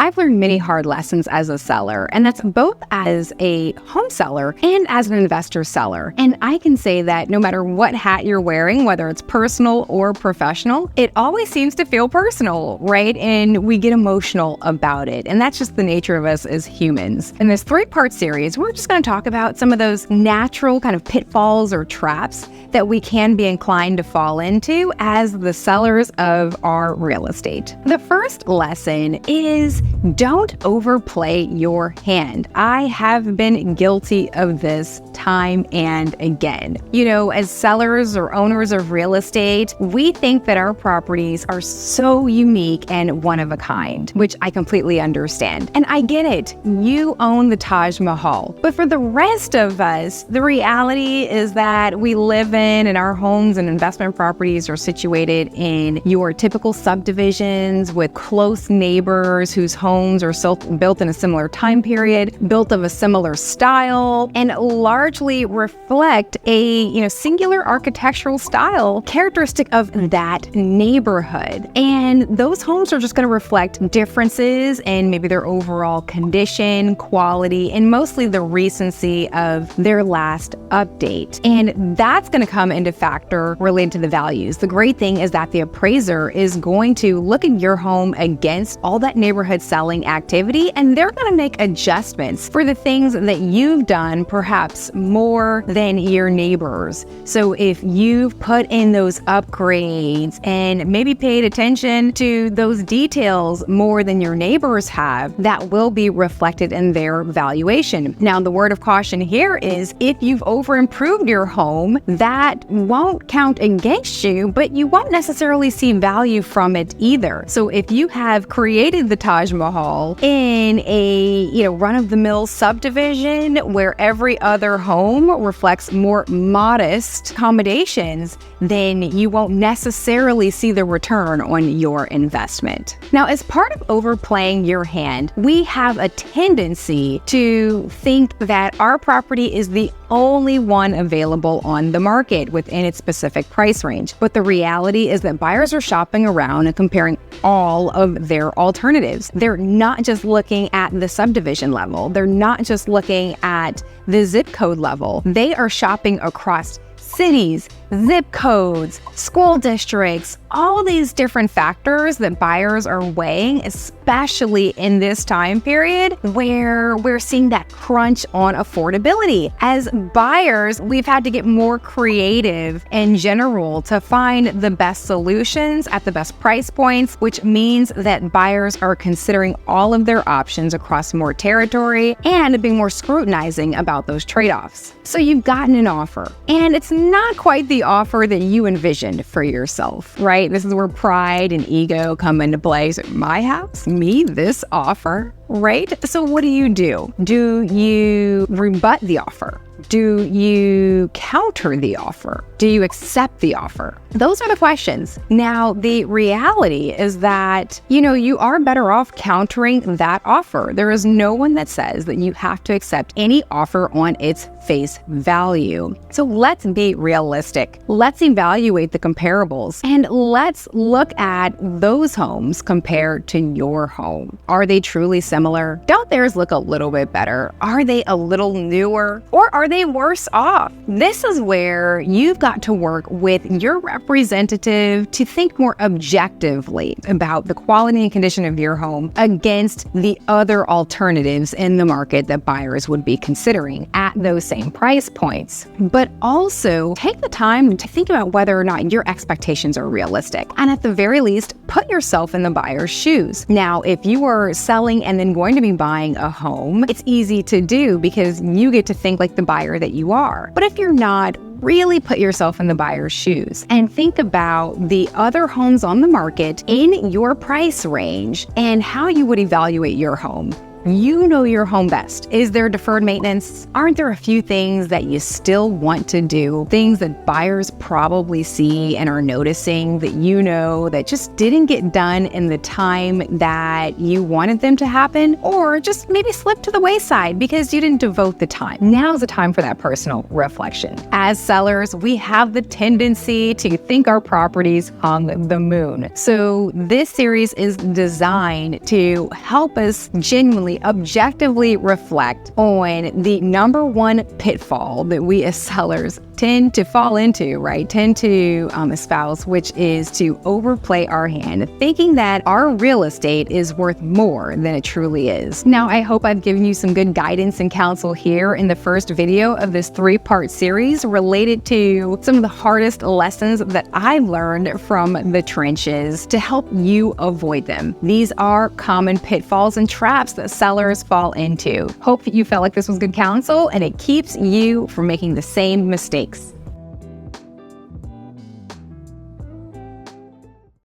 I've learned many hard lessons as a seller, and that's both as a home seller and as an investor seller. And I can say that no matter what hat you're wearing, whether it's personal or professional, it always seems to feel personal, right? And we get emotional about it. And that's just the nature of us as humans. In this 3-part series, we're just going to talk about some of those natural kind of pitfalls or traps that we can be inclined to fall into as the sellers of our real estate. The first lesson is don't overplay your hand. I have been guilty of this time and again. You know, as sellers or owners of real estate, we think that our properties are so unique and one of a kind, which I completely understand. And I get it. You own the Taj Mahal. But for the rest of us, the reality is that we live in and our homes and investment properties are situated in your typical subdivisions with close neighbors whose homes are built in a similar time period, built of a similar style, and largely reflect a singular architectural style characteristic of that neighborhood. And those homes are just going to reflect differences in maybe their overall condition, quality, and mostly the recency of their last update. And that's going to come into factor related to the values. The great thing is that the appraiser is going to look at your home against all that neighborhood selling activity, and they're going to make adjustments for the things that you've done perhaps more than your neighbors. So if you've put in those upgrades and maybe paid attention to those details more than your neighbors have, that will be reflected in their valuation. Now, the word of caution here is if you've overimproved your home, that won't count against you, but you won't necessarily see value from it either. So if you have created the Taj Mahal in a run-of-the-mill subdivision where every other home reflects more modest accommodations, then you won't necessarily see the return on your investment. Now, as part of overplaying your hand, we have a tendency to think that our property is the only one available on the market within its specific price range. But the reality is that buyers are shopping around and comparing all of their alternatives. They're not just looking at the subdivision level. They're not just looking at the zip code level. They are shopping across cities, zip codes, school districts, all these different factors that buyers are weighing, especially in this time period where we're seeing that crunch on affordability. As buyers, we've had to get more creative in general to find the best solutions at the best price points, which means that buyers are considering all of their options across more territory and being more scrutinizing about those trade-offs. So you've gotten an offer, and it's not quite the offer that you envisioned for yourself, right? This is where pride and ego come into play. So my house, me, this offer, right? So what do? Do you rebut the offer? Do you counter the offer? Do you accept the offer? Those are the questions. Now, the reality is that, you are better off countering that offer. There is no one that says that you have to accept any offer on its face value. So let's be realistic. Let's evaluate the comparables and let's look at those homes compared to your home. Are they truly similar? Don't theirs look a little bit better? Are they a little newer? Or are they worse off? This is where you've got to work with your representative to think more objectively about the quality and condition of your home against the other alternatives in the market that buyers would be considering at those same price points. But also take the time to think about whether or not your expectations are realistic. And at the very least, put yourself in the buyer's shoes. Now, if you are selling and then going to be buying a home, it's easy to do because you get to think like the buyer that you are. But if you're not, really put yourself in the buyer's shoes and think about the other homes on the market in your price range and how you would evaluate your home. You know your home best. Is there deferred maintenance? Aren't there a few things that you still want to do? Things that buyers probably see and are noticing that you know that just didn't get done in the time that you wanted them to happen, or just maybe slip to the wayside because you didn't devote the time. Now's the time for that personal reflection. As sellers, we have the tendency to think our properties hung the moon. So this series is designed to help us genuinely, objectively reflect on the number one pitfall that we as sellers tend to fall into, right? Tend to espouse, which is to overplay our hand, thinking that our real estate is worth more than it truly is. Now, I hope I've given you some good guidance and counsel here in the first video of this 3-part series related to some of the hardest lessons that I've learned from the trenches to help you avoid them. These are common pitfalls and traps that sellers fall into. Hope you felt like this was good counsel and it keeps you from making the same mistakes.